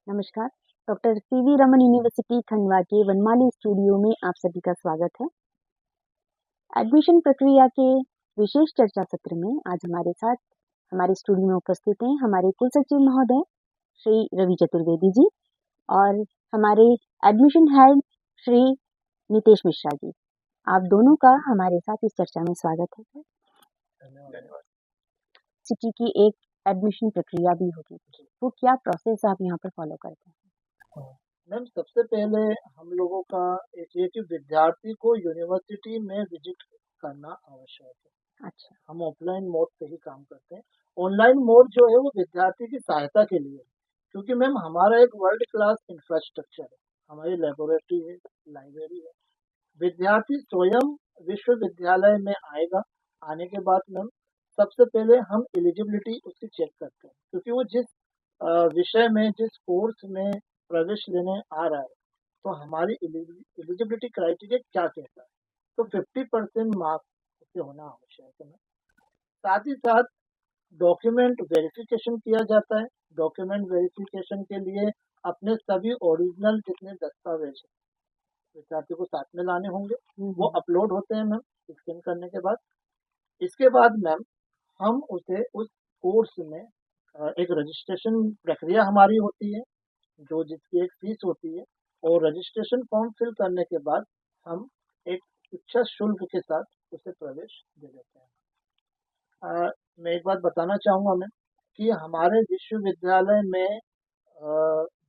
नमस्कार, doctor CV Raman university Khandwa के वनमाली studio में आप सभी का स्वागत है। एडमिशन प्रक्रिया के विशेष चर्चा सत्र में आज हमारे साथ हमारे स्टूडियो में उपस्थित हैं हमारे कुल सचिव महोदय श्री रवि चतुर्वेदी जी और हमारे एडमिशन हेड श्री नितेश मिश्रा जी। आप दोनों का हमारे साथ इस चर्चा में स्वागत है। धन्यवाद। सिटी की एक एडमिशन प्रक्रिया भी होगी, वो क्या प्रोसेस आप यहाँ पर फॉलो करते हैं? मैम, सबसे पहले हम लोगों का एक ये कि विद्यार्थी को यूनिवर्सिटी में विजिट करना आवश्यक है। अच्छा, हम ऑफलाइन मोड पे ही काम करते हैं। ऑनलाइन मोड जो है वो विद्यार्थी की सहायता के लिए है, क्योंकि मैम हमारा एक वर्ल्ड क्लास इंफ्रास्ट्रक्चर है, हमारी लेबोरेटरी है, लाइब्रेरी है। विद्यार्थी स्वयं विश्वविद्यालय में आएगा। आने के बाद मैम सबसे पहले हम एलिजिबिलिटी उसकी चेक करते हैं, क्योंकि वो जिस विषय में, जिस कोर्स में प्रवेश लेने आ रहा है, तो हमारी एलिजिबिलिटी क्राइटेरिया क्या कहता है। तो 50% मार्क्स उसके होना आवश्यक है मैम। साथ ही साथ डॉक्यूमेंट वेरिफिकेशन किया जाता है। डॉक्यूमेंट वेरिफिकेशन के लिए अपने सभी ओरिजिनल जितने दस्तावेज विद्यार्थी को साथ में लाने होंगे, वो अपलोड होते हैं मैम स्कैन करने के बाद। इसके बाद मैम हम उसे उस कोर्स में एक रजिस्ट्रेशन प्रक्रिया हमारी होती है, जो जिसकी एक फीस होती है, और रजिस्ट्रेशन फॉर्म फिल करने के बाद हम एक शिक्षा शुल्क के साथ उसे प्रवेश दे देते हैं। मैं एक बात बताना चाहूँगा मैं कि हमारे विश्वविद्यालय में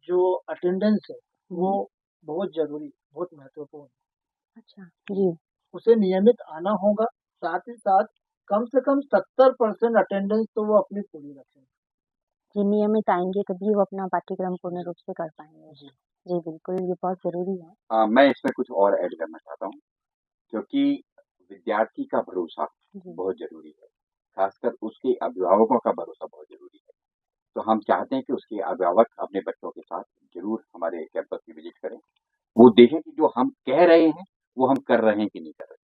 जो अटेंडेंस है वो बहुत ज़रूरी, बहुत महत्वपूर्ण है। अच्छा जी। उसे नियमित आना होगा। साथ ही साथ कम से कम 70% अटेंडेंस तो वो अपनी पूरी रखेंगे। जी, नियमित आएँगे तभी वो अपना पाठ्यक्रम पूर्ण रूप से कर पाएँगे। जी। जी, बिल्कुल, ये बहुत ज़रूरी है। मैं इसमें कुछ और ऐड करना चाहता हूँ, क्योंकि विद्यार्थी का भरोसा जी, बहुत ज़रूरी है, खासकर उसके अभिभावकों का भरोसा बहुत ज़रूरी है। तो हम चाहते हैं कि उसके अभिभावक अपने बच्चों के साथ ज़रूर हमारे कैंपस की विज़िट करें। वो देखें कि जो हम कह रहे हैं, वो हम कर रहे हैं कि नहीं कर रहे।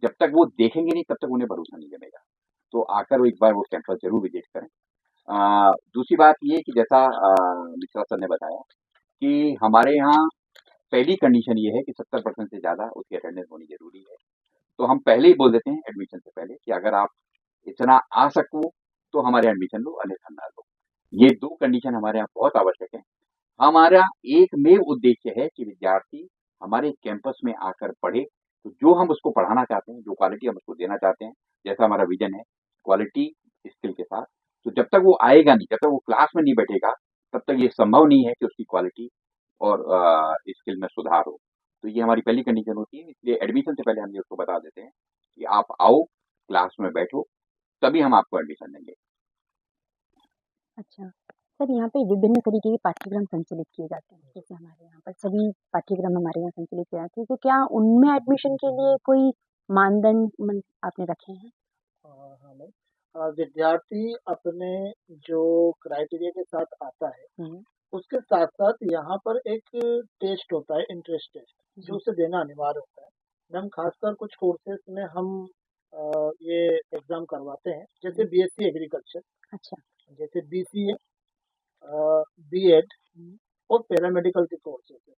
जब तक वो देखेंगे नहीं, तब तक उन्हें भरोसा नहीं जमेगा। तो आकर वो एक बार वो कैंपस ज़रूर विज़िट करें। दूसरी बात ये है कि जैसा मिश्रा सर ने बताया कि हमारे यहाँ पहली कंडीशन ये है कि 70% से ज़्यादा उसकी अटेंडेंस होनी ज़रूरी है। तो हम पहले ही बोल देते हैं एडमिशन से पहले कि अगर आप इतना आ सको तो हमारे एडमिशन लो, अन्यथा ना लो। ये 2 कंडीशन हमारे यहाँ बहुत आवश्यक है। हमारा एकमेव उद्देश्य है कि विद्यार्थी हमारे कैंपस में आकर पढ़े, तो जो हम उसको पढ़ाना चाहते हैं, जो क्वालिटी हम उसको देना चाहते हैं, जैसा हमारा विज़न है, क्वालिटी स्किल के साथ, तो जब तक वो आएगा नहीं, जब तक वो क्लास में नहीं बैठेगा, तब तक ये संभव नहीं है कि उसकी क्वालिटी और स्किल में सुधार हो। तो ये हमारी पहली कंडीशन होती है, इसलिए एडमिशन से पहले हम ये उसको बता देते हैं कि आप आओ, क्लास में बैठो, तभी हम आपको एडमिशन देंगे। अच्छा। सर, यहाँ पे विभिन्न तरीके के पाठ्यक्रम संचालित किए जाते हैं, जैसे हमारे यहाँ पर सभी पाठ्यक्रम हमारे यहाँ संचालित किए जाते हैं, तो क्या उनमें एडमिशन के लिए कोई मानदंड आपने रखे हैं? हाँ मैम, विद्यार्थी अपने जो क्राइटेरिया के साथ आता है, हुँ, उसके साथ साथ यहाँ पर एक टेस्ट होता है, इंट्रेंस टेस्ट, जो जी, उसे देना अनिवार्य होता है। मैम खासकर कुछ कोर्सेज में हम ये एग्जाम करवाते हैं, जैसे बीएससी एग्रीकल्चर, अच्छा। जैसे बीसीए, बीएड हुँ, और पैरामेडिकल के कोर्सेज है।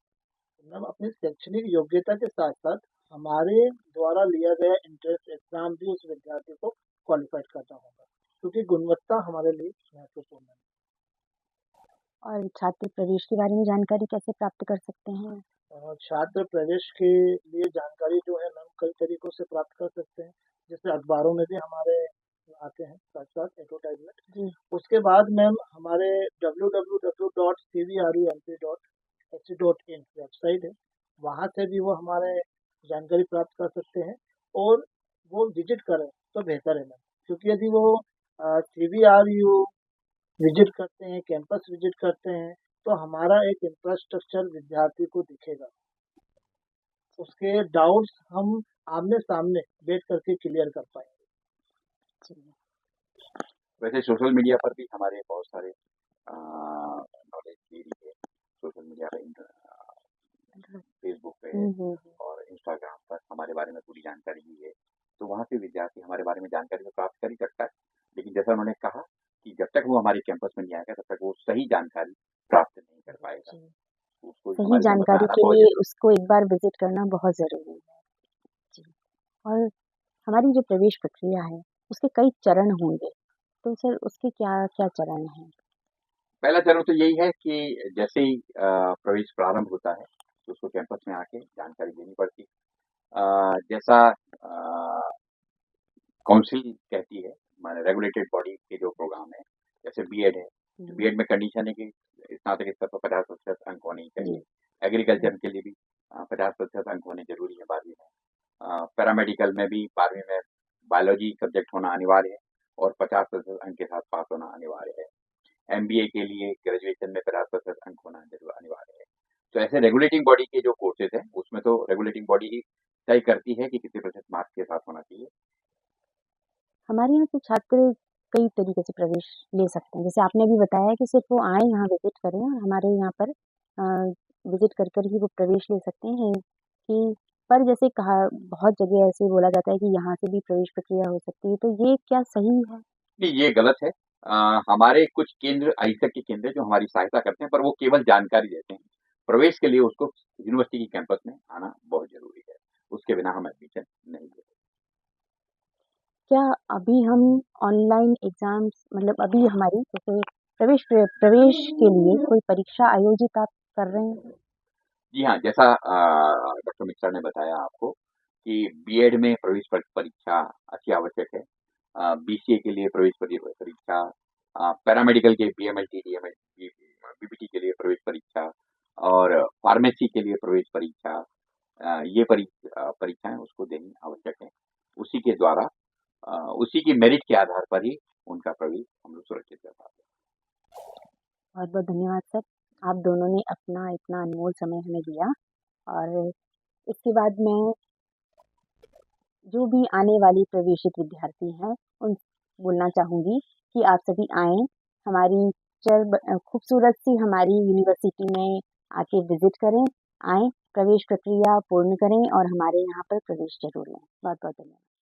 मैम अपनी शैक्षणिक योग्यता के साथ साथ हमारे द्वारा लिया गया इंट्रेंस एग्जाम भी उस विद्यार्थी को क्वालिफाइड करना होगा, क्योंकि गुणवत्ता हमारे लिए महत्वपूर्ण है। और छात्र प्रवेश के बारे में जानकारी कैसे प्राप्त कर सकते हैं? छात्र प्रवेश के लिए जानकारी जो है मैम कई तरीकों से प्राप्त कर सकते हैं, जैसे अखबारों में भी हमारे आते हैं साथ साथ एडवर्टाइजमेंट। जी, उसके बाद मैम हमारे www.cvrump.ac.in वेबसाइट है, वहाँ से भी वो हमारे जानकारी प्राप्त कर सकते हैं, और वो विजिट करें तो बेहतर है मैम, क्योंकि यदि वो CVRU विजिट करते हैं, कैंपस विजिट करते हैं, तो हमारा एक इंफ्रास्ट्रक्चर विद्यार्थी को दिखेगा। उसके डाउट्स हम आमने-सामने बैठ करके क्लियर कर पाएँगे। जी। वैसे सोशल मीडिया पर भी हमारे बहुत सारे नॉलेज दे रही है। सोशल मीडिया पे फेसबुक पे हुँ, हुँ, हुँ। और इंस्टाग्राम पर हमारे बारे में पूरी जानकारी दी है। तो वहाँ से विद्यार्थी हमारे बारे में जानकारी तो प्राप्त कर ही सकता है। लेकिन जैसा उन्होंने कहा कि जब तक वो हमारे कैंपस में नहीं आएगा, तब तक वो सही जानकारी प्राप्त नहीं कर पाएगा। जाएगा। जी। उसको सही हमारे कैंपस में जानकारी आना के बहुत लिए ज़रूरी उसको एक बार विज़िट करना बहुत ज़रूरी है। जी। और हमारी जो प्रवेश प्रक्रिया है, उसके कई चरण होंगे, तो सर उसके क्या-क्या चरण हैं? पहला चरण तो यही है कि जैसे ही प्रवेश प्रारंभ होता है, तो उसको कैंपस में आके जानकारी देनी पड़ती है। जैसा काउंसिल कहती है, हमारे रेगुलेटेड बॉडी के जो प्रोग्राम है, जैसे बीएड है, तो हुँ, बीएड में कंडीशन है कि स्नातक स्तर पर 50% अंक होने ही जी, चाहिए। एग्रीकल्चर के लिए भी 50% अंक होने ज़रूरी है 12वीं में। पैरामेडिकल में भी 12वीं में बायोलॉजी सब्जेक्ट होना अनिवार्य है और 50% अंक के साथ पास होना अनिवार्य है। एमबीए के लिए ग्रेजुएशन में 50% अंक होना ज़रूर अनिवार्य है। तो ऐसे रेगुलेटिंग बॉडी के जो कोर्सेज़ हैं, उसमें तो रेगुलेटिंग बॉडी ही तय करती है कि कितने प्रतिशत मार्क्स के साथ होना चाहिए। हमारे यहाँ के छात्र कई तरीके से प्रवेश ले सकते हैं। जैसे आपने अभी बताया कि सिर्फ़ वो आएँ यहाँ विज़िट करें और हमारे यहाँ पर विज़िट कर ही वो प्रवेश ले सकते हैं कि पर जैसे कहा बहुत जगह ऐसे बोला जाता है कि यहाँ से भी प्रवेश प्रक्रिया हो सकती है, तो ये क्या सही है? नहीं, ये गलत है। हमारे कुछ केंद्र आईसेक्ट के केंद्र हैं जो हमारी सहायता करते हैं, पर वो केवल जानकारी देते हैं। प्रवेश के लिए उसको यूनिवर्सिटी की कैंपस में आना बहुत ज़रूरी है। उसके बिना हम एडमिशन नहीं ले सकते। क्या अभी हम ऑनलाइन एग्ज़ाम्स मतलब अभी हमारी जैसे प्रवेश के लिए कोई परीक्षा आयोजित आप कर रहे हैं? जी हाँ, जैसा डॉक्टर मिश्रा ने बताया आपको कि बीएड में प्रवेश परीक्षा अति आवश्यक है। बीसीए के लिए प्रवेश परीक्षा, पैरामेडिकल के पीएमएलटी, डीएमएल, बीपीटी के लिए प्रवेश परीक्षा और फार्मेसी के लिए प्रवेश परीक्षा, ये परीक्षाएं उसको देनी आवश्यक है। उसी के द्वारा उसी की मेरिट के आधार पर ही उनका प्रवेश हम लोग सुरक्षित कर पाते हैं। बहुत-बहुत धन्यवाद सर। आप दोनों ने अपना इतना अनमोल समय हमें दिया और इसके बाद मैं जो भी आने वाली प्रवेशित विद्यार्थी हैं, उन बोलना चाहूँगी कि आप सभी आएँ, हमारी खूबसूरत-सी हमारी यूनिवर्सिटी में आके विज़िट करें, आएँ, प्रवेश प्रक्रिया पूर्ण करें और हमारे यहाँ पर प्रवेश ज़रूर लें। बहुत-बहुत धन्यवाद।